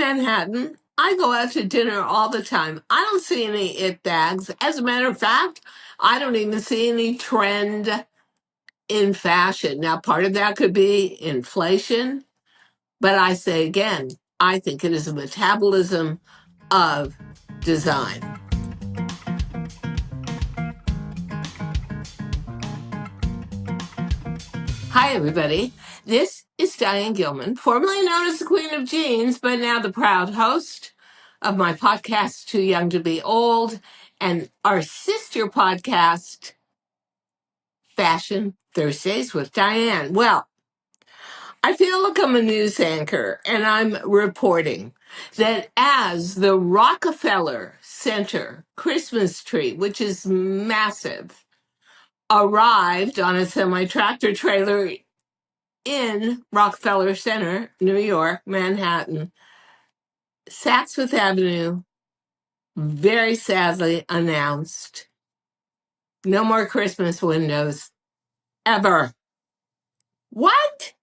Manhattan. I go out to dinner all the time. I don't see any it bags. As a matter of fact, I don't even see any trend in fashion. Now, part of that could be inflation, but I say again, I think it is a metabolism of design. Hi, everybody. This is Diane Gilman, formerly known as the Queen of Jeans, but now the proud host of my podcast, Too Young to Be Old, and our sister podcast, Fashion Thursdays with Diane. Well, I feel like I'm a news anchor, and I'm reporting that as the Rockefeller Center Christmas tree, which is massive, arrived on a semi-tractor trailer in Rockefeller Center, New York, Manhattan, Saks Fifth Avenue very sadly announced no more Christmas windows ever. What?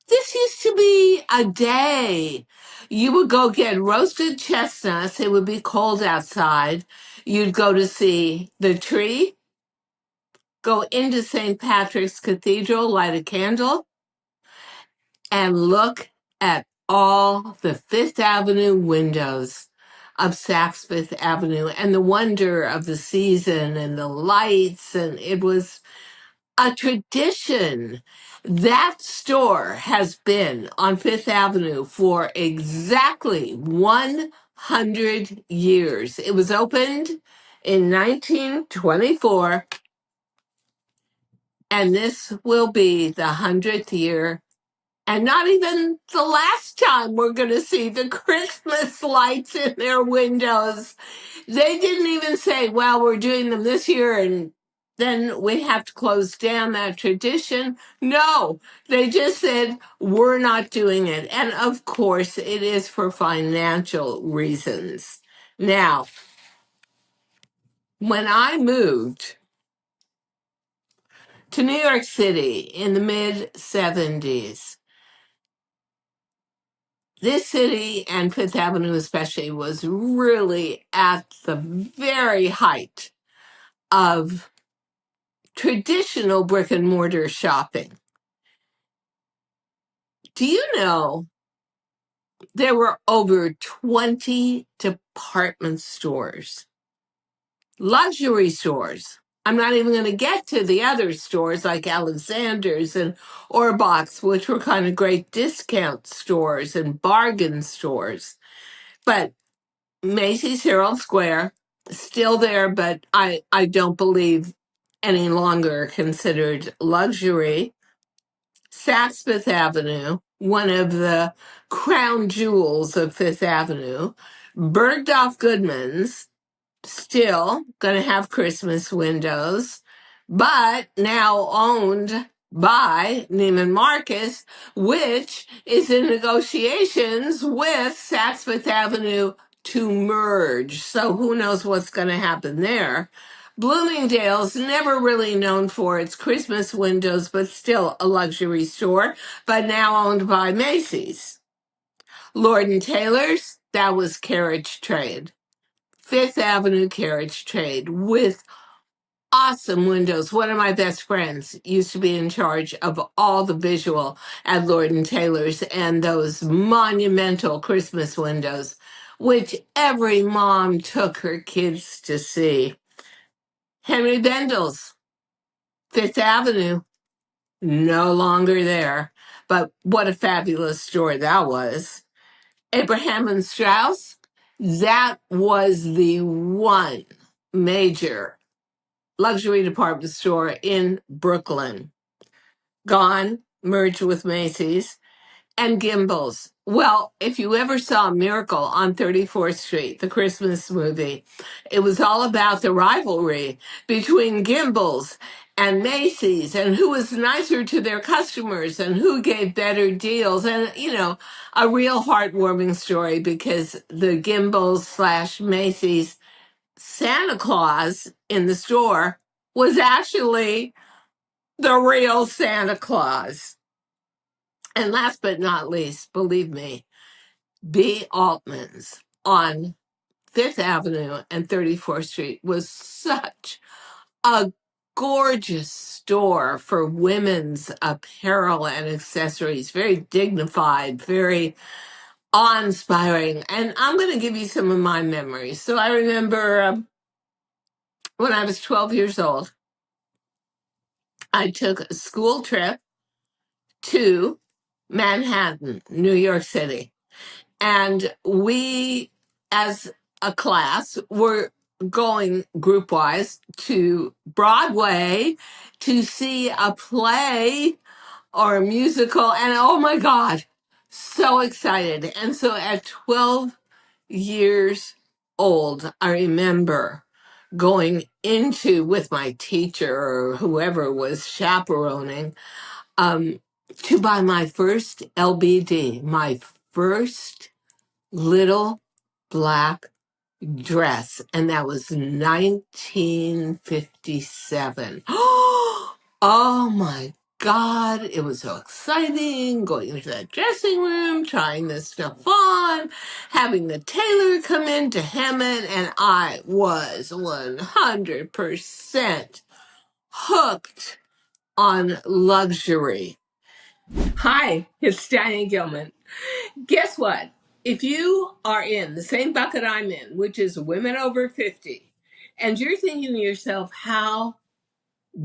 This used to be a day. You would go get roasted chestnuts. It would be cold outside. You'd go to see the tree, go into St. Patrick's Cathedral, light a candle, and look at all the Fifth Avenue windows of Saks Fifth Avenue and the wonder of the season and the lights. And it was a tradition. That store has been on Fifth Avenue for exactly 100 years. It was opened in 1924, and this will be the 100th year. And not even the last time we're going to see the Christmas lights in their windows. They didn't even say, well, we're doing them this year and then we have to close down that tradition. No, they just said, we're not doing it. And of course, it is for financial reasons. Now, when I moved to New York City in the mid 70s, this city and Fifth Avenue especially was really at the very height of traditional brick and mortar shopping. Do you know there were over 20 department stores, luxury stores? I'm not even going to get to the other stores like Alexander's and Orbach's, which were kind of great discount stores and bargain stores. But Macy's Herald Square, still there, but I don't believe any longer considered luxury. Saks Fifth Avenue, one of the crown jewels of Fifth Avenue. Bergdorf Goodman's, still going to have Christmas windows, but now owned by Neiman Marcus, which is in negotiations with Saks Fifth Avenue to merge. So who knows what's going to happen there. Bloomingdale's never really known for its Christmas windows, but still a luxury store, but now owned by Macy's. Lord and Taylor's, that was carriage trade. Fifth Avenue carriage trade with awesome windows. One of my best friends used to be in charge of all the visual at Lord and Taylor's and those monumental Christmas windows, which every mom took her kids to see. Henry Bendel's, Fifth Avenue, no longer there, but what a fabulous store that was. Abraham and Strauss, that was the one major luxury department store in Brooklyn. Gone, merged with Macy's. And Gimbel's. Well, if you ever saw Miracle on 34th Street, the Christmas movie, it was all about the rivalry between Gimbel's and Macy's and who was nicer to their customers and who gave better deals. And, a real heartwarming story because the Gimbel's slash Macy's Santa Claus in the store was actually the real Santa Claus. And last but not least, believe me, B. Altman's on Fifth Avenue and 34th Street was such a gorgeous store for women's apparel and accessories, very dignified, very awe-inspiring. And I'm going to give you some of my memories. So I remember when I was 12 years old, I took a school trip to Manhattan, New York City. And we, as a class, were going group wise to Broadway to see a play or a musical. And oh my God, so excited. And so at 12 years old, I remember going into with my teacher or whoever was chaperoning um, to buy my first LBD, my first little black dress, and that was 1957. Oh my God, it was so exciting going into that dressing room, trying this stuff on, having the tailor come in to hem it, and I was 100% hooked on luxury. Hi, it's Diane Gilman. Guess what? If you are in the same bucket I'm in, which is women over 50, and you're thinking to yourself, how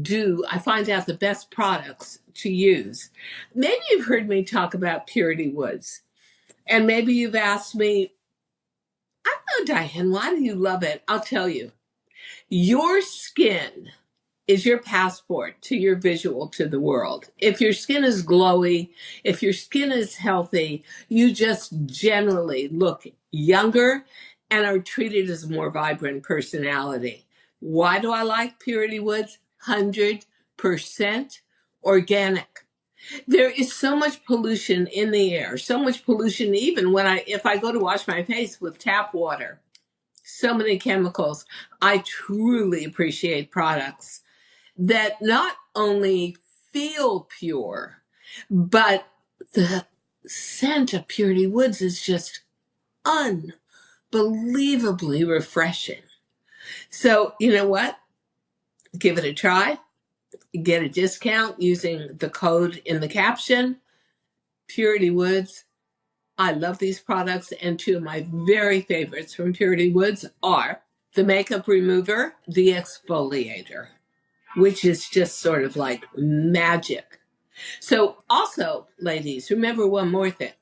do I find out the best products to use? Maybe you've heard me talk about Purity Woods, and maybe you've asked me, I don't know, Diane, why do you love it? I'll tell you. Your skin is your passport to your visual to the world. If your skin is glowy, if your skin is healthy, you just generally look younger and are treated as a more vibrant personality. Why do I like Purity Woods? 100% organic. There is so much pollution in the air, so much pollution even if I go to wash my face with tap water. So many chemicals. I truly appreciate products that not only feel pure, but the scent of Purity Woods is just unbelievably refreshing. So, you know what? Give it a try. Get a discount using the code in the caption. Purity Woods. I love these products, and two of my very favorites from Purity Woods are the makeup remover, the exfoliator, which is just sort of like magic. So, also, ladies, remember one more thing.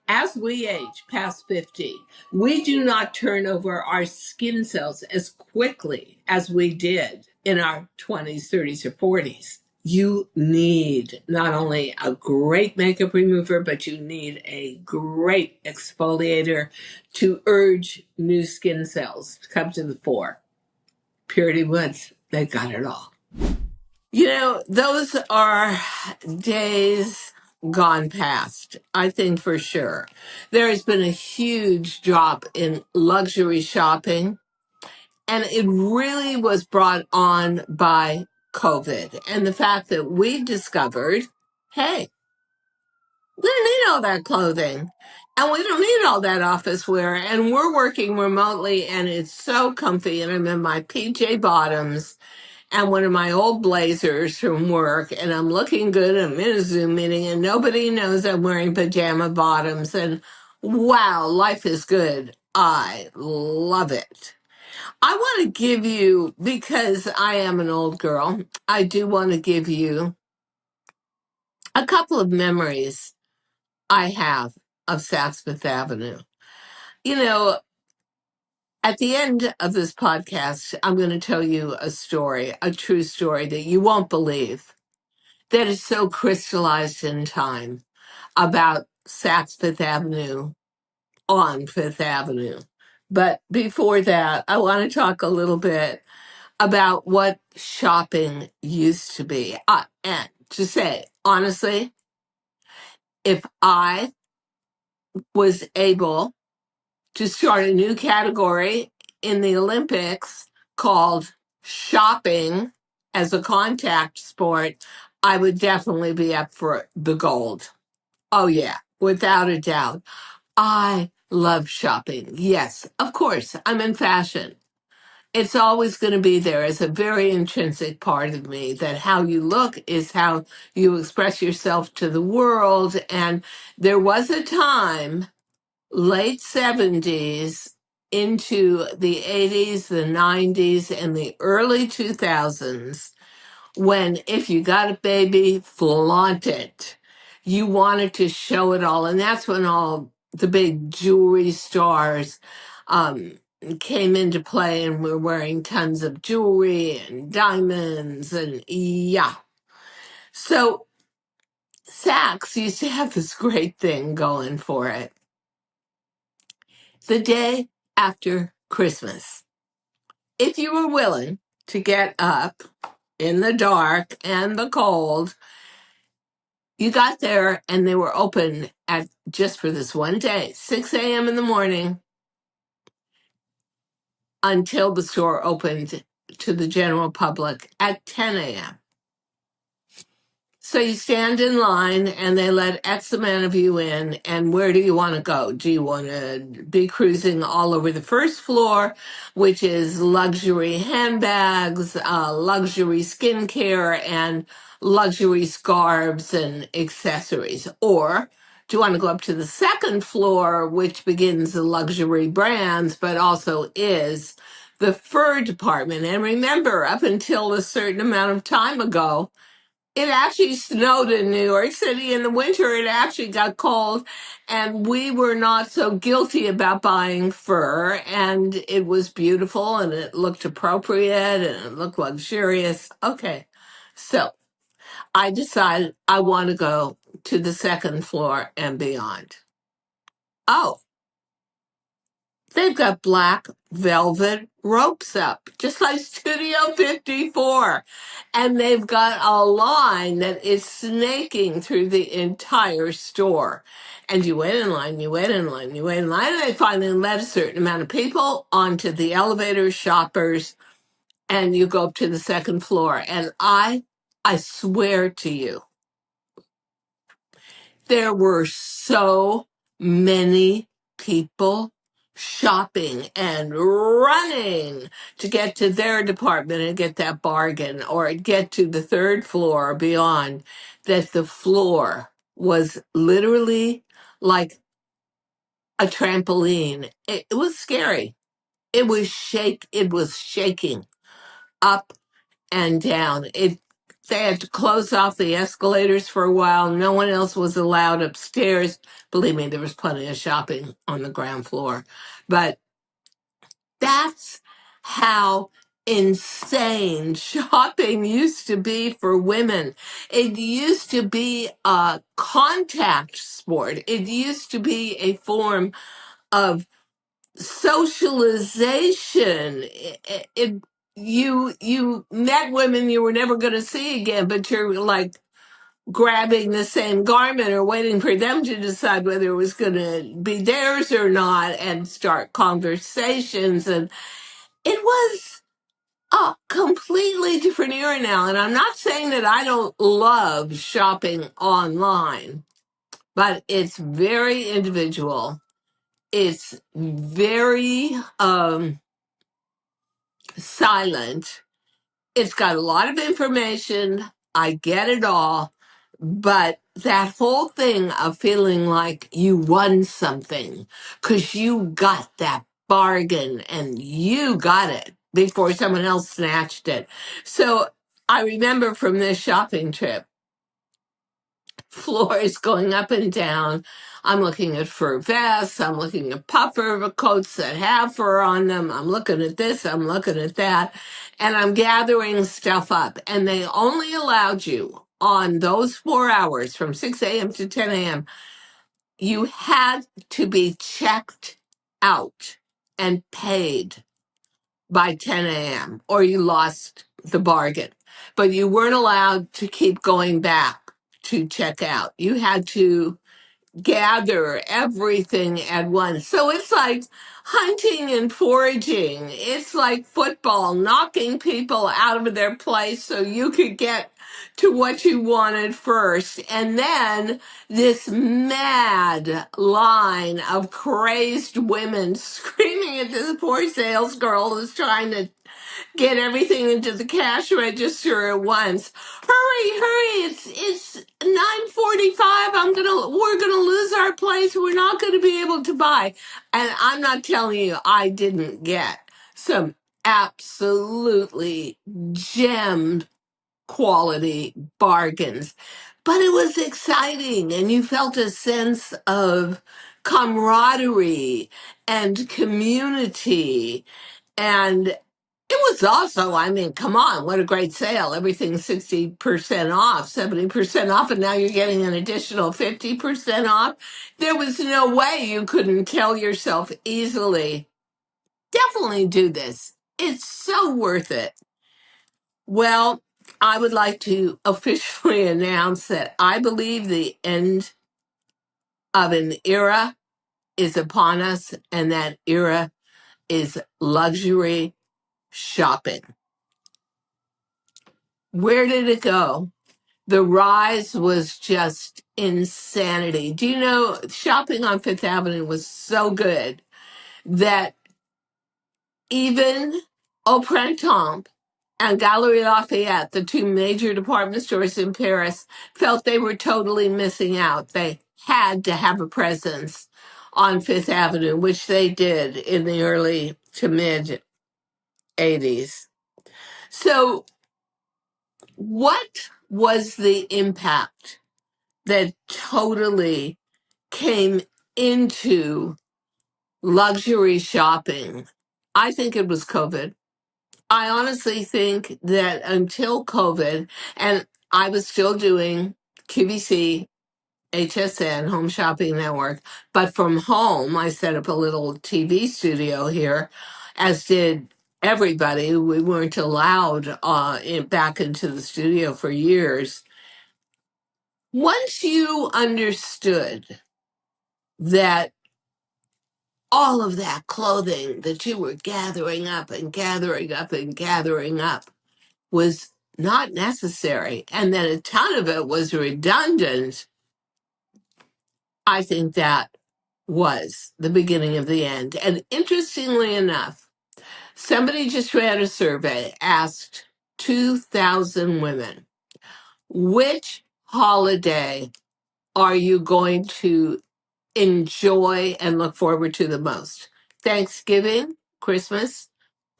As we age past 50, we do not turn over our skin cells as quickly as we did in our 20s, 30s, or 40s. You need not only a great makeup remover, but you need a great exfoliator to urge new skin cells to come to the fore. Purity Woods, they got it all. You know, those are days gone past, I think for sure. There has been a huge drop in luxury shopping, and it really was brought on by COVID and the fact that we discovered, hey, we don't need all that clothing and we don't need all that office wear, and we're working remotely and it's so comfy, and I'm in my PJ bottoms and one of my old blazers from work, and I'm looking good. I'm in a Zoom meeting, and nobody knows I'm wearing pajama bottoms. And wow, life is good. I love it. I want to give you, because I am an old girl, I do want to give you a couple of memories I have of Saks Fifth Avenue. You know, at the end of this podcast, I'm going to tell you a story, a true story that you won't believe, that is so crystallized in time about Saks Fifth Avenue on Fifth Avenue. But before that, I want to talk a little bit about what shopping used to be. And to say, honestly, if I was able to start a new category in the Olympics called shopping as a contact sport, I would definitely be up for the gold. Oh, yeah, without a doubt. I love shopping. Yes, of course, I'm in fashion. It's always going to be there as a very intrinsic part of me that how you look is how you express yourself to the world. And there was a time, late 70s into the 80s, the 90s, and the early 2000s, when if you got a baby, flaunt it. You wanted to show it all. And that's when all the big jewelry stars um, came into play and were wearing tons of jewelry and diamonds and yeah. So Saks used to have this great thing going for it. The day after Christmas, if you were willing to get up in the dark and the cold, you got there and they were open at just for this one day, 6 a.m. in the morning until the store opened to the general public at 10 a.m. So you stand in line and they let X amount of you in. And where do you want to go? Do you want to be cruising all over the first floor, which is luxury handbags, luxury skincare, and luxury scarves and accessories? Or do you want to go up to the second floor, which begins the luxury brands, but also is the fur department? And remember, up until a certain amount of time ago, it actually snowed in New York City in the winter. It actually got cold, and we were not so guilty about buying fur. And it was beautiful, and it looked appropriate, and it looked luxurious. Okay, so I decided I want to go to the second floor and beyond. Oh, they've got black velvet ropes up, just like Studio 54. And they've got a line that is snaking through the entire store. And you wait in line, you wait in line, you wait in line, and they finally let a certain amount of people onto the elevator, shoppers, and you go up to the second floor. And I swear to you, there were so many people shopping and running to get to their department and get that bargain or get to the third floor or beyond that the floor was literally like a trampoline. It was scary. It was shaking up and down. They had to close off the escalators for a while. No one else was allowed upstairs. Believe me, there was plenty of shopping on the ground floor. But that's how insane shopping used to be for women. It used to be a contact sport. It used to be a form of socialization. You met women you were never going to see again, but you're like grabbing the same garment or waiting for them to decide whether it was going to be theirs or not and start conversations. And it was a completely different era now. And I'm not saying that I don't love shopping online, but it's very individual. It's very silent. It's got a lot of information. I get it all. But that whole thing of feeling like you won something because you got that bargain and you got it before someone else snatched it. So I remember from this shopping trip, floors going up and down. I'm looking at fur vests. I'm looking at puffer coats that have fur on them. I'm looking at this. I'm looking at that. And I'm gathering stuff up. And they only allowed you on those 4 hours from 6 a.m. to 10 a.m. You had to be checked out and paid by 10 a.m. or you lost the bargain. But you weren't allowed to keep going back to check out. You had to gather everything at once. So it's like hunting and foraging. It's like football, knocking people out of their place so you could get to what you wanted first. And then this mad line of crazed women screaming at this poor sales girl who's trying to get everything into the cash register at once. Hurry, hurry, it's 9:45. We're gonna lose our place. We're not gonna be able to buy. And I'm not telling you I didn't get some absolutely gem quality bargains. But it was exciting, and you felt a sense of camaraderie and community. And it was also, I mean, come on, what a great sale. Everything's 60% off, 70% off, and now you're getting an additional 50% off. There was no way you couldn't tell yourself easily, definitely do this. It's so worth it. Well, I would like to officially announce that I believe the end of an era is upon us, and that era is luxury shopping. Where did it go? The rise was just insanity. Do you know shopping on Fifth Avenue was so good that even Au Printemps and Galeries Lafayette, the two major department stores in Paris, felt they were totally missing out. They had to have a presence on Fifth Avenue, which they did in the early to mid 80s. So, what was the impact that totally came into luxury shopping? I think it was COVID. I honestly think that until COVID, and I was still doing QVC, HSN, Home Shopping Network, but from home, I set up a little TV studio here, as did everybody. We weren't allowed back into the studio for years. Once you understood that all of that clothing that you were gathering up and gathering up and gathering up was not necessary, and that a ton of it was redundant, I think that was the beginning of the end. And interestingly enough, somebody just ran a survey, asked 2,000 women, which holiday are you going to enjoy and look forward to the most? Thanksgiving, Christmas,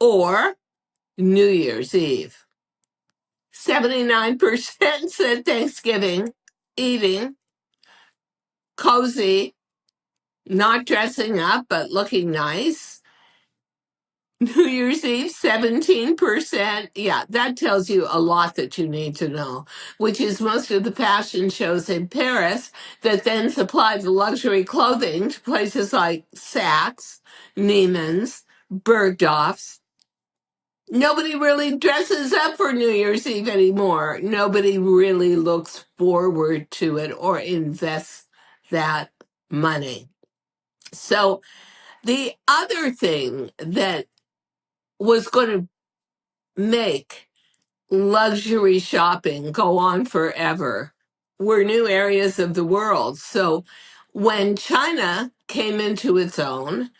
or New Year's Eve? 79% said Thanksgiving, eating, cozy, not dressing up, but looking nice. New Year's Eve, 17%. Yeah, that tells you a lot that you need to know, which is most of the fashion shows in Paris that then supply the luxury clothing to places like Saks, Neiman's, Bergdorf's. Nobody really dresses up for New Year's Eve anymore. Nobody really looks forward to it or invests that money. So, the other thing that was going to make luxury shopping go on forever were new areas of the world. So, when China came into its own,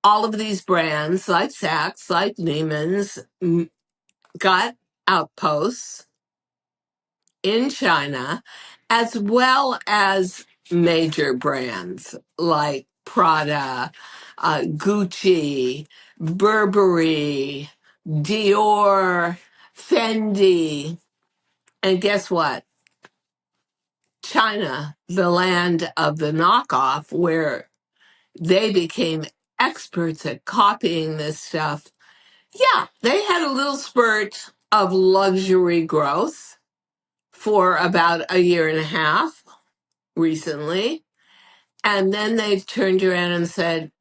all of these brands like Saks, like Neiman's, got outposts in China, as well as major brands like Prada, Gucci, Burberry, Dior, Fendi. And guess what? China, the land of the knockoff, where they became experts at copying this stuff. Yeah, they had a little spurt of luxury growth for about a year and a half recently. And then they turned around and said,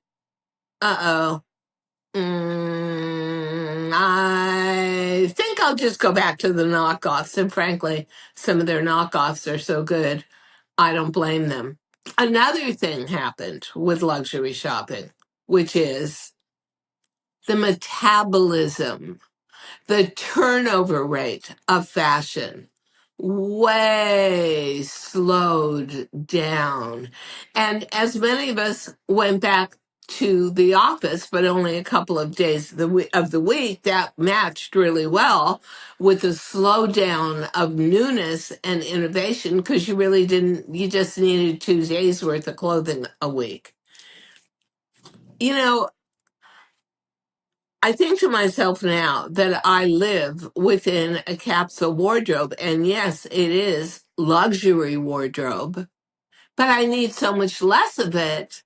uh oh, I think I'll just go back to the knockoffs. And frankly, some of their knockoffs are so good, I don't blame them. Another thing happened with luxury shopping, which is the metabolism, the turnover rate of fashion way slowed down. And as many of us went back to the office, but only a couple of days of the week, that matched really well with the slowdown of newness and innovation because you really didn't, you just needed 2 days worth of clothing a week. You know, I think to myself now that I live within a capsule wardrobe, and yes, it is luxury wardrobe, but I need so much less of it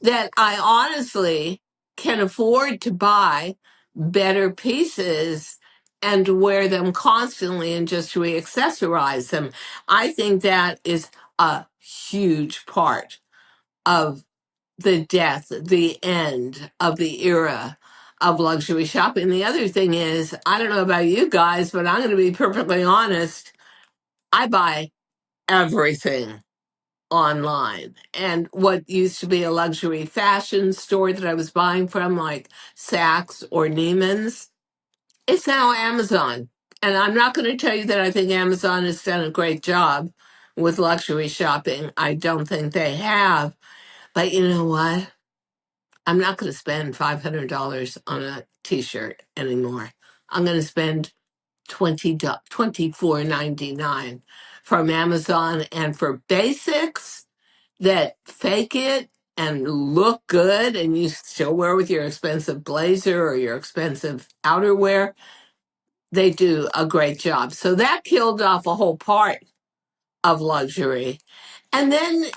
that I honestly can afford to buy better pieces and wear them constantly and just re-accessorize them. I think that is a huge part of the death, the end of the era of luxury shopping. The other thing is, I don't know about you guys, but I'm going to be perfectly honest. I buy everything online. And what used to be a luxury fashion store that I was buying from, like Saks or Neiman's, it's now Amazon. And I'm not going to tell you that I think Amazon has done a great job with luxury shopping. I don't think they have. But you know what? I'm not going to spend $500 on a t-shirt anymore. I'm going to spend 24.99 from Amazon, and for basics that fake it and look good and you still wear with your expensive blazer or your expensive outerwear, they do a great job. So that killed off a whole part of luxury. And then,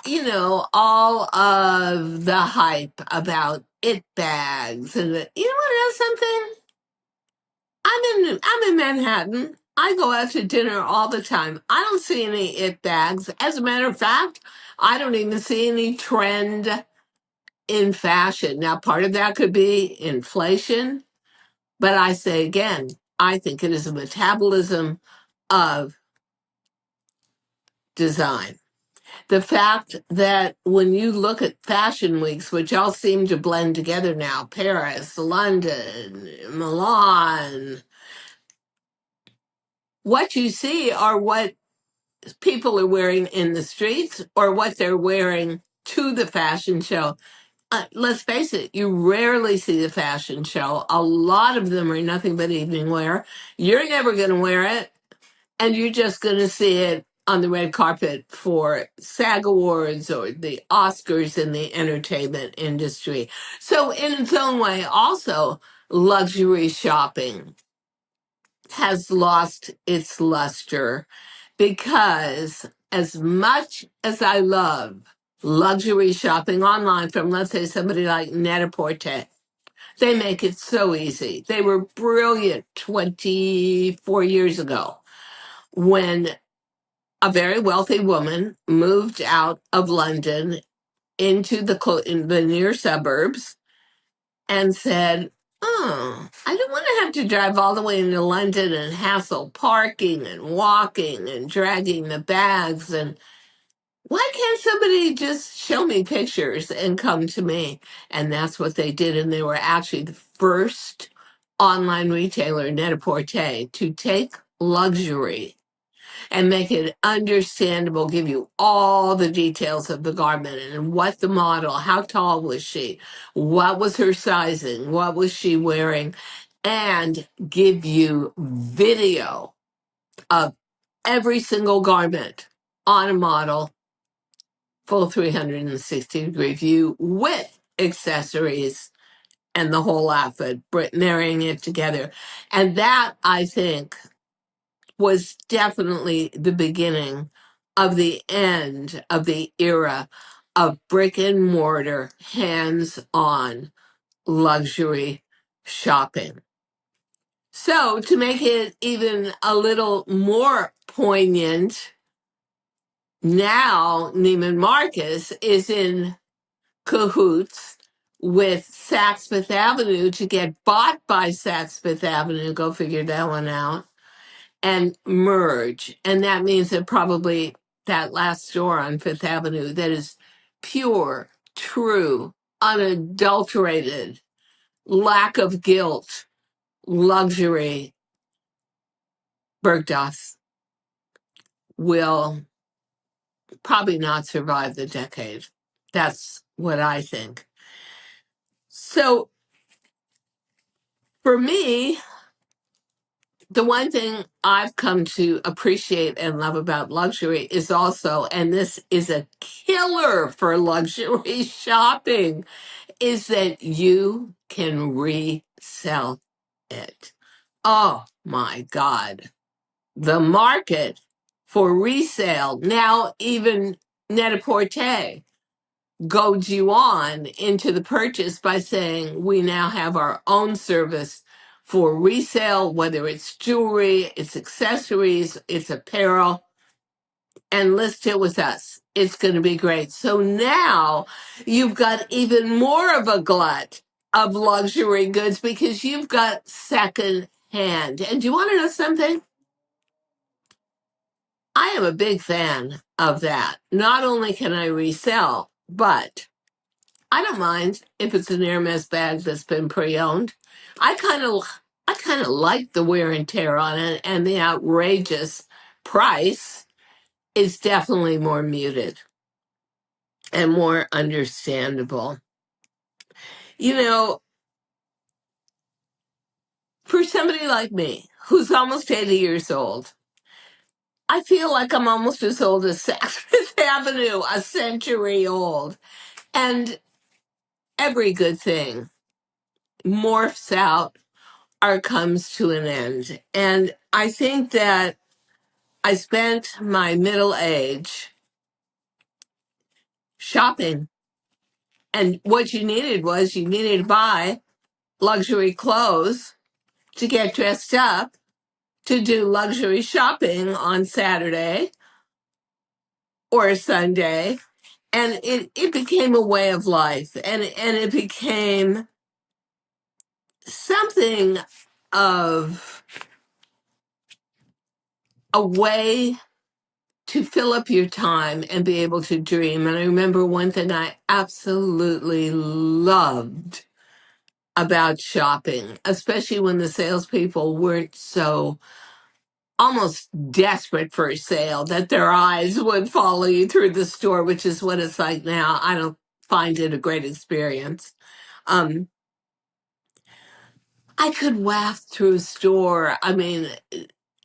all of the hype about it bags and you know what else something? I'm in Manhattan. I go out to dinner all the time. I don't see any it bags. As a matter of fact, I don't even see any trend in fashion. Now, part of that could be inflation, but I say again, I think it is a metabolism of design. The fact that when you look at fashion weeks, which all seem to blend together now, Paris, London, Milan, what you see are what people are wearing in the streets or what they're wearing to the fashion show. Let's face it, you rarely see the fashion show. A lot of them are nothing but evening wear. You're never going to wear it, and you're just going to see it on the red carpet for SAG Awards or the Oscars in the entertainment industry. So, in its own way, also, luxury shopping has lost its luster because, as much as I love luxury shopping online from, let's say, somebody like Net-a-Porter, they make it so easy. They were brilliant 24 years ago when a very wealthy woman moved out of London into in the near suburbs and said, "Oh, I don't want to have to drive all the way into London and hassle parking and walking and dragging the bags. And why can't somebody just show me pictures and come to me?" And that's what they did. And they were actually the first online retailer, Net-a-Porter, to take luxury and make it understandable, give you all the details of the garment and what the model, how tall was she, what was her sizing, what was she wearing, and give you video of every single garment on a model, full 360-degree view with accessories and the whole outfit, marrying it together. And that, I think, was definitely the beginning of the end of the era of brick and mortar, hands on luxury shopping. So, to make it even a little more poignant, now Neiman Marcus is in cahoots with Saks Fifth Avenue to get bought by Saks Fifth Avenue. Go figure that one out, and merge. And that means that probably that last store on Fifth Avenue that is pure, true, unadulterated, lack of guilt, luxury, Bergdorf's will probably not survive the decade. That's what I think. So for me, the one thing I've come to appreciate and love about luxury is also, and this is a killer for luxury shopping, is that you can resell it. Oh my God. The market for resale, now even Net-a-Porter goads you on into the purchase by saying we now have our own service for resale, whether it's jewelry, it's accessories, it's apparel, and list it with us. It's going to be great. So now you've got even more of a glut of luxury goods because you've got second hand. And do you want to know something? I am a big fan of that. Not only can I resell, but I don't mind if it's an Hermes bag that's been pre-owned. I kind of like the wear and tear on it, and the outrageous price is definitely more muted and more understandable. You know, for somebody like me who's almost 80 years old, I feel like I'm almost as old as Saks Fifth Avenue, a century old. And every good thing morphs out or comes to an end. And I think that I spent my middle age shopping. And what you needed to buy luxury clothes to get dressed up, to do luxury shopping on Saturday or Sunday. And it became a way of life. And it became something of a way to fill up your time and be able to dream. And I remember one thing I absolutely loved about shopping, especially when the salespeople weren't so almost desperate for a sale that their eyes would follow you through the store, which is what it's like now. I don't find it a great experience. Um, I could waft through a store. I mean,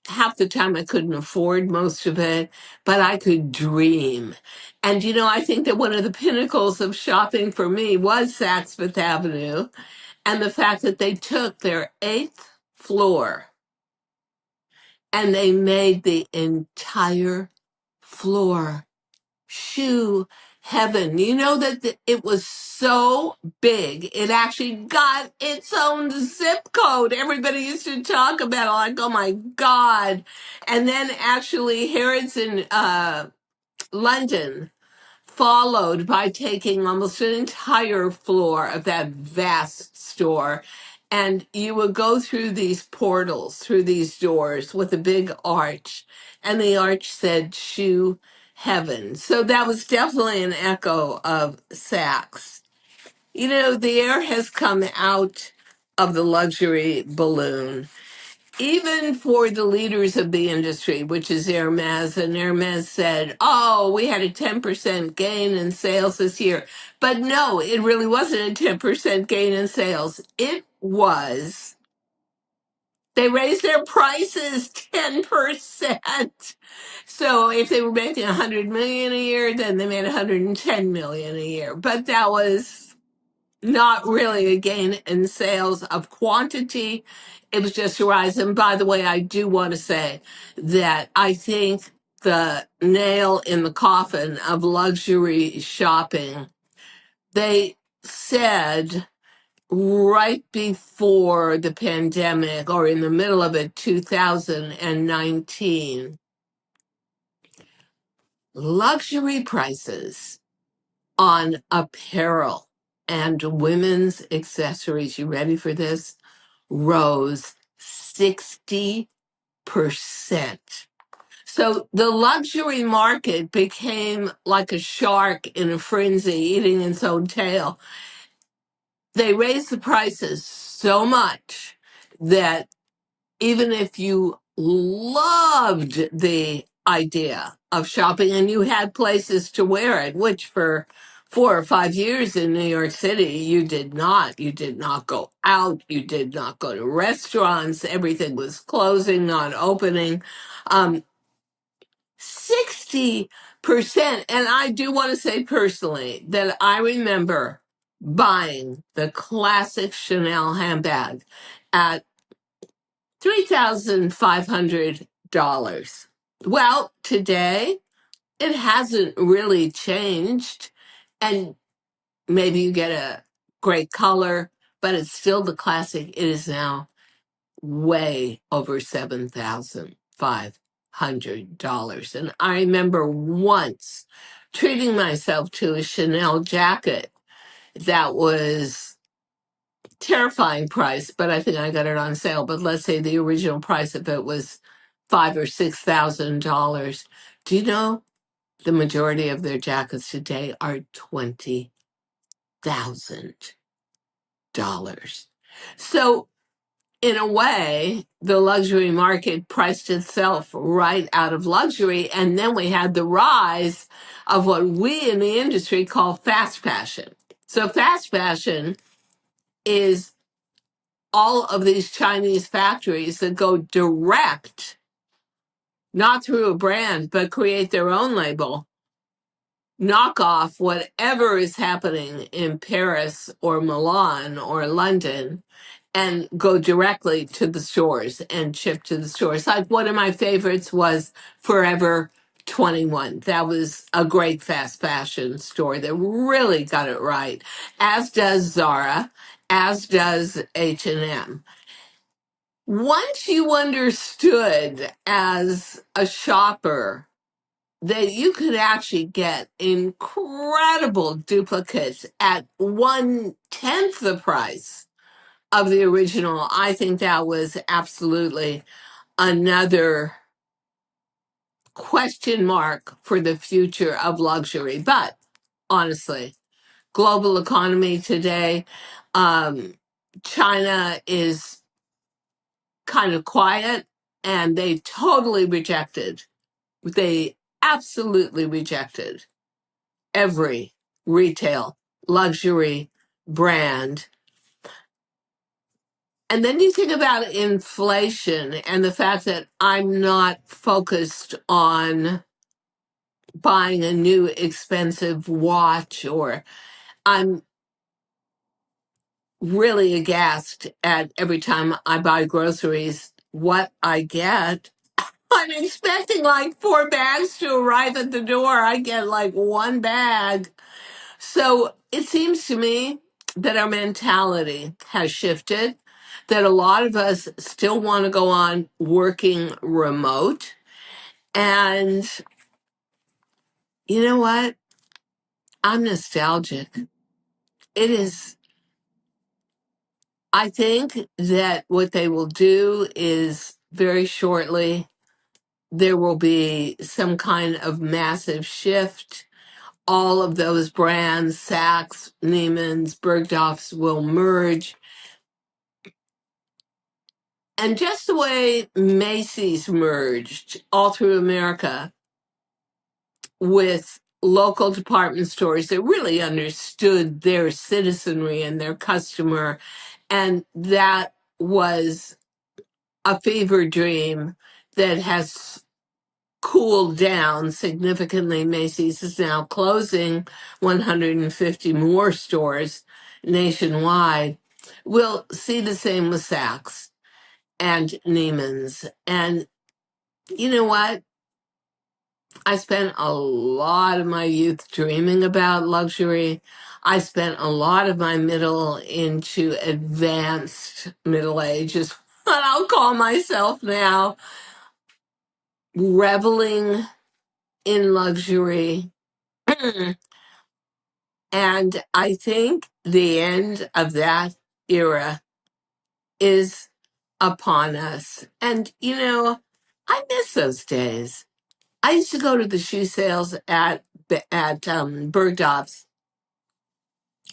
half the time I couldn't afford most of it, but I could dream. And I think that one of the pinnacles of shopping for me was Saks Fifth Avenue and the fact that they took their eighth floor and they made the entire floor shoe heaven. You know that it was so big, it actually got its own zip code. Everybody used to talk about it like, oh my God. And then actually, Harrods in London followed by taking almost an entire floor of that vast store. And you would go through these portals, through these doors with a big arch, and the arch said shoe heaven. So that was definitely an echo of Saks. The air has come out of the luxury balloon even for the leaders of the industry, which is Hermes, and Hermes said, oh, we had a 10% gain in sales this year. But no, it really wasn't a 10% gain in sales. It was, they raised their prices 10%. So if they were making 100 million a year, then they made 110 million a year. But that was not really a gain in sales of quantity. It was just a rise. And by the way, I do want to say that I think the nail in the coffin of luxury shopping, they said right before the pandemic or in the middle of it, 2019, luxury prices on apparel and women's accessories, you ready for this? Rose 60%. So the luxury market became like a shark in a frenzy, eating its own tail. They raised the prices so much that even if you loved the idea of shopping and you had places to wear it, which for 4 or 5 years in New York City, you did not. You did not go out. You did not go to restaurants. Everything was closing, not opening. 60%. And I do want to say personally that I remember buying the classic Chanel handbag at $3,500. Well, today it hasn't really changed. And maybe you get a great color, but it's still the classic. It is now way over $7,500. And I remember once treating myself to a Chanel jacket that was terrifying price, but I think I got it on sale. But let's say the original price of it was $5,000 or $6,000. Do you know the majority of their jackets today are $20,000? So in a way, the luxury market priced itself right out of luxury. And then we had the rise of what we in the industry call fast fashion. So, fast fashion is all of these Chinese factories that go direct, not through a brand, but create their own label, knock off whatever is happening in Paris or Milan or London and go directly to the stores and ship to the stores. Like one of my favorites was Forever 21. That was a great fast fashion store that really got it right, as does Zara, as does H&M. Once you understood as a shopper that you could actually get incredible duplicates at 1/10 the price of the original, I think that was absolutely another question mark for the future of luxury. But honestly, global economy today, um, China is kind of quiet and they absolutely rejected every retail luxury brand. And then you think about inflation and the fact that I'm not focused on buying a new expensive watch, or I'm really aghast at every time I buy groceries what I get. I'm expecting like 4 bags to arrive at the door. I get like 1 bag. So it seems to me that our mentality has shifted, that a lot of us still want to go on working remote. And you know what? I'm nostalgic. It is, I think that what they will do is very shortly, there will be some kind of massive shift. All of those brands, Saks, Neiman's, Bergdorf's, will merge. And just the way Macy's merged all through America with local department stores that really understood their citizenry and their customer, and that was a fever dream that has cooled down significantly. Macy's is now closing 150 more stores nationwide. We'll see the same with Saks and Neiman's. And you know what? I spent a lot of my youth dreaming about luxury. I spent a lot of my middle into advanced middle age, is what I'll call myself now, reveling in luxury. And I think the end of that era is upon us. And, I miss those days. I used to go to the shoe sales at Bergdorf's,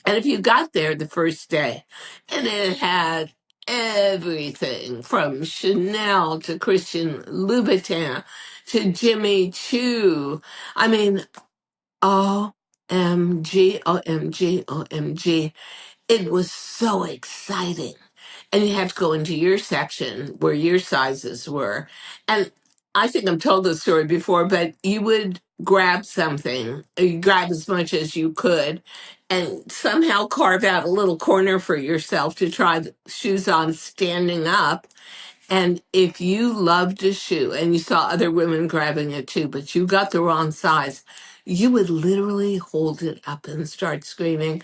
and if you got there the first day, and it had everything from Chanel to Christian Louboutin to Jimmy Choo. I mean, OMG, OMG, OMG. It was so exciting. And you had to go into your section where your sizes were. And I think I've told this story before, but you would grab something, you grab as much as you could, and somehow carve out a little corner for yourself to try the shoes on standing up. And if you loved a shoe and you saw other women grabbing it too, but you got the wrong size, you would literally hold it up and start screaming,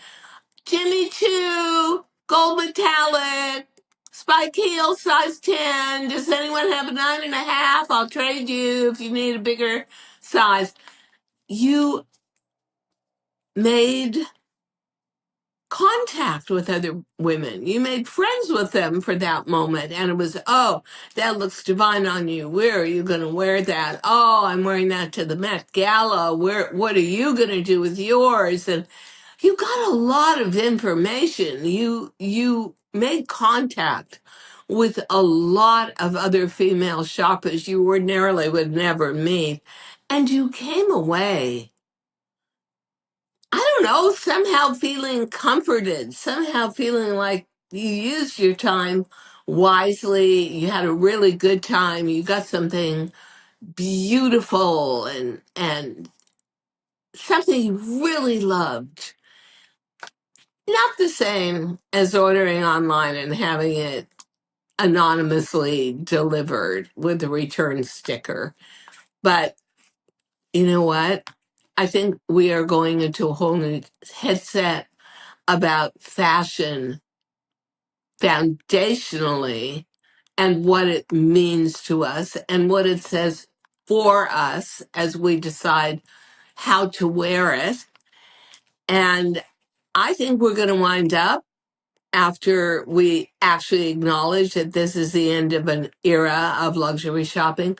Jimmy Choo, gold metallic, spike heel, size 10. Does anyone have a 9.5? I'll trade you if you need a bigger size. You made contact with other women. You made friends with them for that moment. And it was, oh, that looks divine on you. Where are you going to wear that? Oh, I'm wearing that to the Met Gala. What are you going to do with yours? And you got a lot of information. You made contact with a lot of other female shoppers you ordinarily would never meet. And you came away, I don't know, somehow feeling comforted, somehow feeling like you used your time wisely. You had a really good time. You got something beautiful and something you really loved. Not the same as ordering online and having it anonymously delivered with a return sticker. But you know what? I think we are going into a whole new headset about fashion foundationally and what it means to us and what it says for us as we decide how to wear it. And I think we're going to wind up after we actually acknowledge that this is the end of an era of luxury shopping.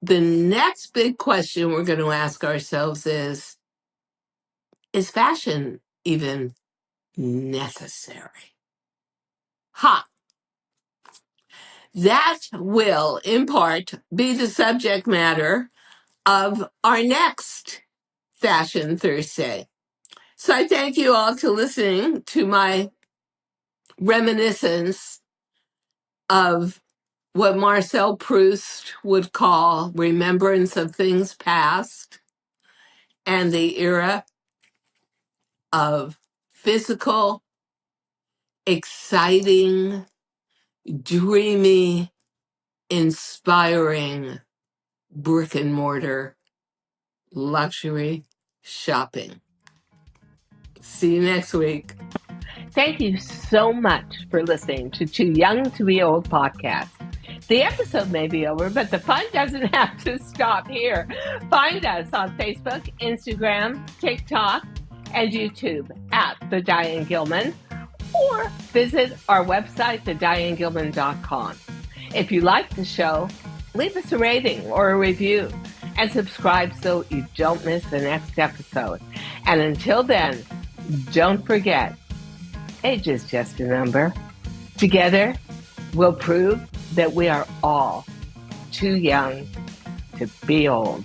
The next big question we're going to ask ourselves is fashion even necessary? Ha! That will, in part, be the subject matter of our next Fashion Thursday. So I thank you all for listening to my reminiscence of what Marcel Proust would call remembrance of things past and the era of physical, exciting, dreamy, inspiring brick and mortar luxury shopping. See you next week. Thank you so much for listening to Too Young to Be Old podcast. The episode may be over, but the fun doesn't have to stop here. Find us on Facebook, Instagram, TikTok, and YouTube at The Diane Gilman, or visit our website, thedianegilman.com. If you like the show, leave us a rating or a review and subscribe so you don't miss the next episode. And until then, don't forget, age is just a number. Together, we'll prove that we are all too young to be old.